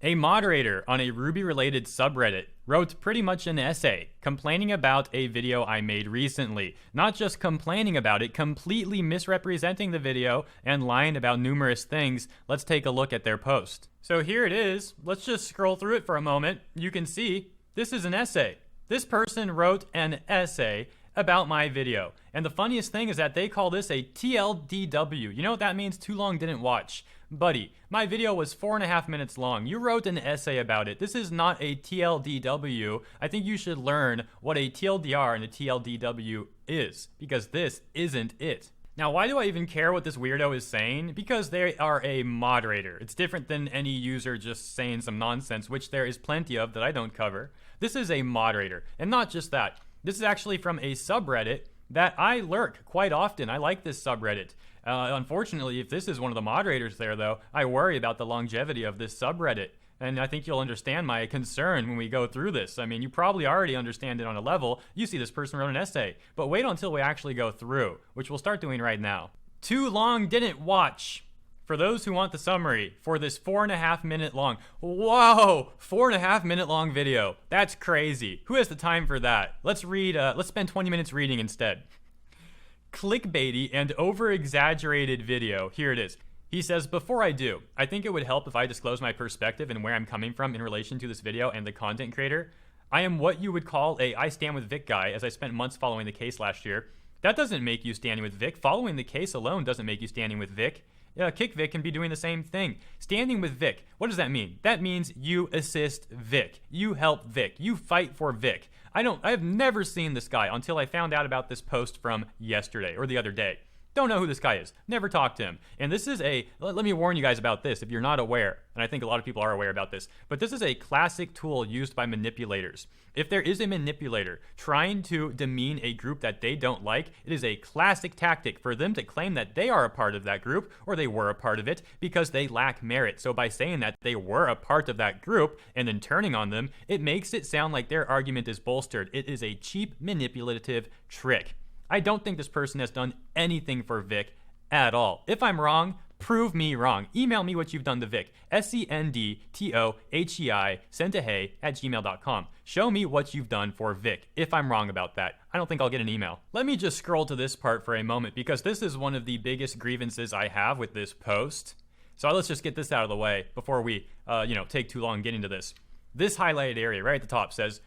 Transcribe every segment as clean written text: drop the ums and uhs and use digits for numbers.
A moderator on a RWBY-related subreddit wrote pretty much an essay complaining about a video I made recently. Not just complaining about it, completely misrepresenting the video and lying about numerous things. Let's take a look at their post. So here it is. Let's just scroll through it for a moment. You can see this is an essay. This person wrote an essay about my video. And the funniest thing is that they call this a TLDW. You know what that means? Too long didn't watch. Buddy, my video was 4.5 minutes long. You wrote an essay about it. This is not a TLDW. I think you should learn what a TLDR and a TLDW is, because this isn't it. Now, why do I even care what this weirdo is saying? Because they are a moderator. It's different than any user just saying some nonsense, which there is plenty of that I don't cover. This is a moderator. And not just that. This is actually from a subreddit that I lurk quite often. I like this subreddit. Unfortunately, if this is one of the moderators there, though, I worry about the longevity of this subreddit. And I think you'll understand my concern when we go through this. I mean, you probably already understand it on a level. You see this person wrote an essay. But wait until we actually go through, which we'll start doing right now. Too long didn't watch. For those who want the summary for this 4.5 minute long. Whoa, 4.5 minute long video. That's crazy. Who has the time for that? Let's spend 20 minutes reading instead. Clickbaity and over-exaggerated video. Here it is. He says, before I do, I think it would help if I disclose my perspective and where I'm coming from in relation to this video and the content creator. I am what you would call a I stand with Vic guy, as I spent months following the case last year. That doesn't make you standing with Vic. Following the case alone doesn't make you standing with Vic. Kick Vic can be doing the same thing. Standing with Vic, what does that mean? That means you assist Vic. You help Vic. You fight for Vic. I have never seen this guy until I found out about this post from yesterday or the other day. Don't know who this guy is. Never talked to him. And this is let me warn you guys about this if you're not aware, and I think a lot of people are aware about this, but this is a classic tool used by manipulators. If there is a manipulator trying to demean a group that they don't like, it is a classic tactic for them to claim that they are a part of that group, or they were a part of it, because they lack merit. So by saying that they were a part of that group and then turning on them, it makes it sound like their argument is bolstered. It is a cheap manipulative trick. I don't think this person has done anything for Vic at all. If I'm wrong, prove me wrong. Email me what you've done to Vic. SENDTOHEI sentahay@gmail.com. Show me what you've done for Vic. If I'm wrong about that, I don't think I'll get an email. Let me just scroll to this part for a moment, because this is one of the biggest grievances I have with this post. So let's just get this out of the way before we take too long getting to this. This highlighted area right at the top says,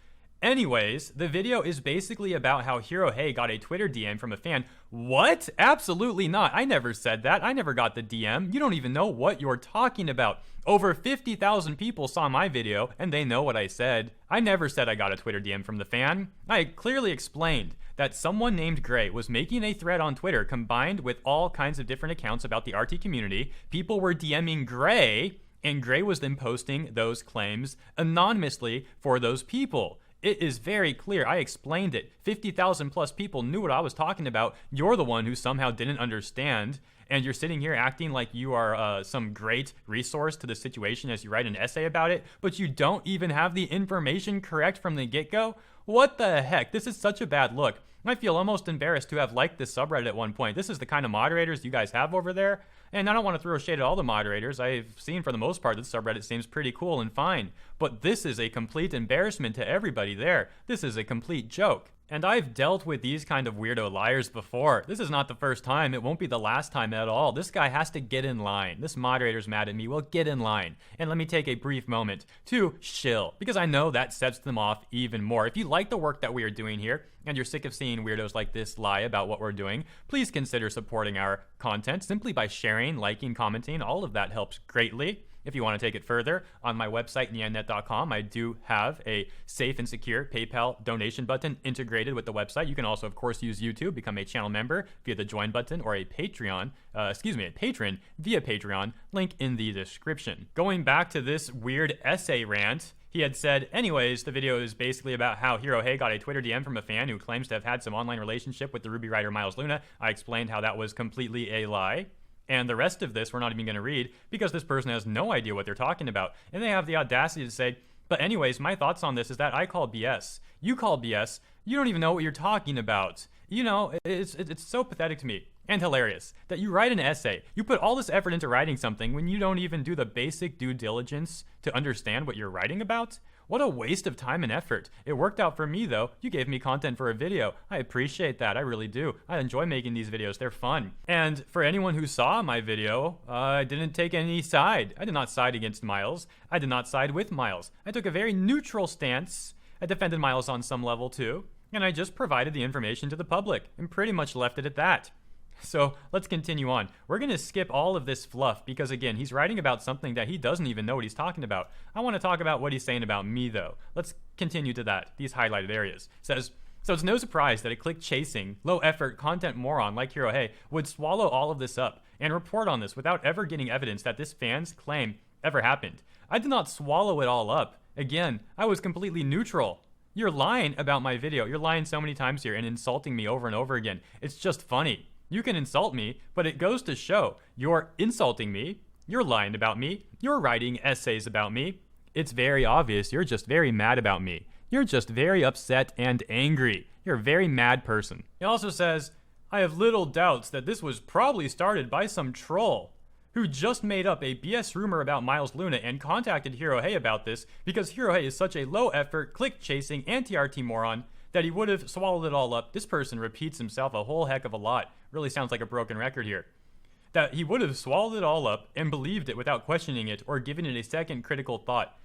anyways, the video is basically about how Hero Hey got a Twitter DM from a fan. What? Absolutely not. I never said that. I never got the DM. You don't even know what you're talking about. Over 50,000 people saw my video, and they know what I said. I never said I got a Twitter DM from the fan. I clearly explained that someone named Gray was making a thread on Twitter combined with all kinds of different accounts about the RT community. People were DMing Gray, and Gray was then posting those claims anonymously for those people. It is very clear. I explained it. 50,000 plus people knew what I was talking about. You're the one who somehow didn't understand. And you're sitting here acting like you are some great resource to the situation as you write an essay about it, but you don't even have the information correct from the get-go? What the heck? This is such a bad look. I feel almost embarrassed to have liked this subreddit at one point. This is the kind of moderators you guys have over there. And I don't want to throw shade at all the moderators. I've seen for the most part this subreddit seems pretty cool and fine. But this is a complete embarrassment to everybody there. This is a complete joke. And I've dealt with these kind of weirdo liars before. This is not the first time. It won't be the last time at all. This guy has to get in line. This moderator's mad at me. Well, get in line. And let me take a brief moment to shill, because I know that sets them off even more. If you like the work that we are doing here, and you're sick of seeing weirdos like this lie about what we're doing, please consider supporting our content simply by sharing, liking, commenting. All of that helps greatly. If you want to take it further, on my website, nyannet.com, I do have a safe and secure PayPal donation button integrated with the website. You can also, of course, use YouTube, become a channel member via the join button, or a patron via Patreon, link in the description. Going back to this weird essay rant, he had said, anyways, the video is basically about how Hero Hey got a Twitter DM from a fan who claims to have had some online relationship with the RWBY writer Miles Luna. I explained how that was completely a lie. And the rest of this we're not even going to read because this person has no idea what they're talking about. And they have the audacity to say, but anyways, my thoughts on this is that I call BS. You call BS. You don't even know what you're talking about. You know, it's so pathetic to me. and hilarious that you write an essay. You put all this effort into writing something when you don't even do the basic due diligence to understand what you're writing about. What a waste of time and effort. It worked out for me though. You gave me content for a video. I appreciate that. I really do. I enjoy making these videos. They're fun. And for anyone who saw my video, I didn't take any side. I did not side against Miles. I did not side with Miles. I took a very neutral stance. I defended Miles on some level too. And I just provided the information to the public and pretty much left it at that. So let's continue on. We're going to skip all of this fluff because, again, he's writing about something that he doesn't even know what he's talking about. I want to talk about what he's saying about me, though. Let's continue to that, these highlighted areas. It says, so it's no surprise that a click-chasing, low-effort content moron like Hero Hey would swallow all of this up and report on this without ever getting evidence that this fan's claim ever happened. I did not swallow it all up. Again, I was completely neutral. You're lying about my video. You're lying so many times here and insulting me over and over again. It's just funny. You can insult me, but it goes to show you're insulting me, you're lying about me, you're writing essays about me. It's very obvious you're just very mad about me. You're just very upset and angry. You're a very mad person. He also says, I have little doubts that this was probably started by some troll who just made up a BS rumor about Miles Luna and contacted Hero Hey about this because Hero Hey is such a low-effort, click-chasing, anti-RT moron that he would have swallowed it all up. This person repeats himself a whole heck of a lot. Really sounds like a broken record here. That he would have swallowed it all up and believed it without questioning it or giving it a second critical thought.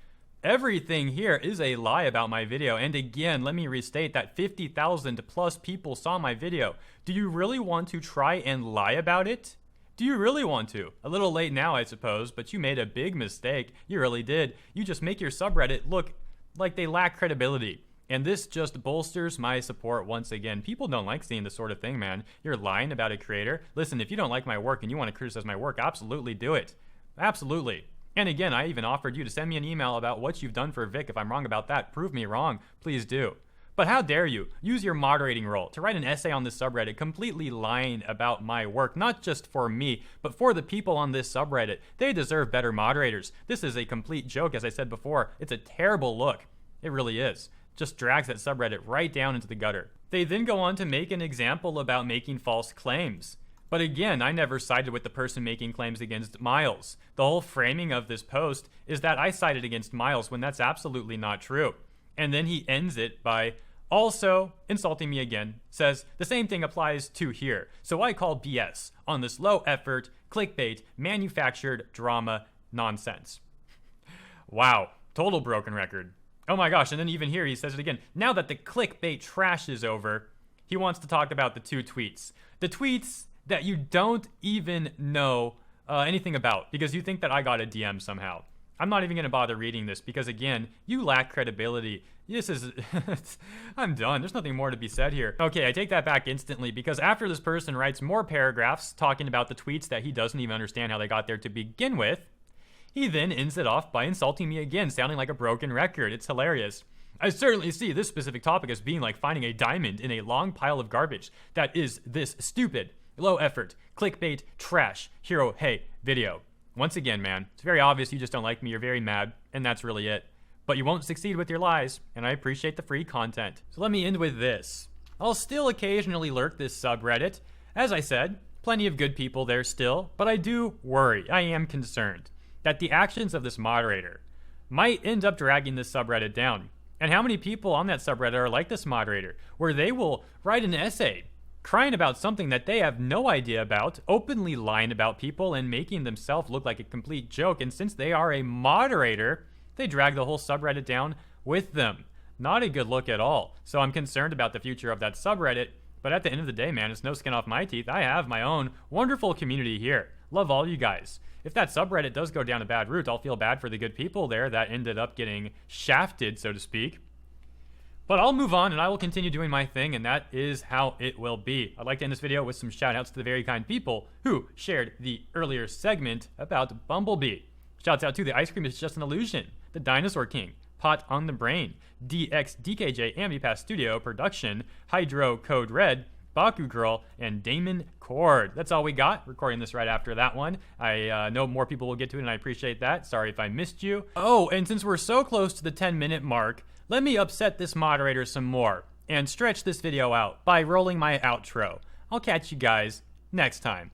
Everything here is a lie about my video. And again, let me restate that 50,000 plus people saw my video. Do you really want to try and lie about it? Do you really want to? A little late now, I suppose, but you made a big mistake. You really did. You just make your subreddit look like they lack credibility. And this just bolsters my support once again. People don't like seeing this sort of thing, man. You're lying about a creator. Listen, if you don't like my work and you want to criticize my work, absolutely do it. Absolutely. And again, I even offered you to send me an email about what you've done for Vic. If I'm wrong about that, prove me wrong. Please do. But how dare you use your moderating role to write an essay on this subreddit completely lying about my work, not just for me, but for the people on this subreddit. They deserve better moderators. This is a complete joke, as I said before. It's a terrible look. It really is. Just drags that subreddit right down into the gutter. They then go on to make an example about making false claims. But again, I never sided with the person making claims against Miles. The whole framing of this post is that I sided against Miles when that's absolutely not true. And then he ends it by also insulting me again, says the same thing applies to here. So I call BS on this low effort, clickbait, manufactured drama nonsense. Wow, total broken record. Oh my gosh, and then even here he says it again. Now that the clickbait trash is over, he wants to talk about the two tweets. The tweets that you don't even know anything about because you think that I got a DM somehow. I'm not even going to bother reading this because, again, you lack credibility. This is... I'm done. There's nothing more to be said here. Okay, I take that back instantly because after this person writes more paragraphs talking about the tweets that he doesn't even understand how they got there to begin with, he then ends it off by insulting me again, sounding like a broken record. It's hilarious. I certainly see this specific topic as being like finding a diamond in a long pile of garbage that is this stupid, low effort, clickbait, trash, Hero Hey video. Once again, man, it's very obvious you just don't like me, you're very mad, and that's really it. But you won't succeed with your lies, and I appreciate the free content. So let me end with this. I'll still occasionally lurk this subreddit. As I said, plenty of good people there still, but I do worry, I am concerned, that the actions of this moderator might end up dragging this subreddit down. And how many people on that subreddit are like this moderator, where they will write an essay crying about something that they have no idea about, openly lying about people and making themselves look like a complete joke. And since they are a moderator, they drag the whole subreddit down with them. Not a good look at all. So I'm concerned about the future of that subreddit. But at the end of the day, man, it's no skin off my teeth. I have my own wonderful community here. Love all you guys. If that subreddit does go down a bad route, I'll feel bad for the good people there that ended up getting shafted, so to speak. But I'll move on and I will continue doing my thing, and that is how it will be. I'd like to end this video with some shout outs to the very kind people who shared the earlier segment about Bumblebee. Shouts out to the Ice Cream is Just an Illusion, the Dinosaur King, Pot on the Brain, DXDKJ Ambi-Pass Studio Production, Hydro Code Red, Baku Girl, and Damon Cord. That's all we got. Recording this right after that one. I know more people will get to it, and I appreciate that. Sorry if I missed you. Oh, and since we're so close to the 10-minute mark, let me upset this moderator some more and stretch this video out by rolling my outro. I'll catch you guys next time.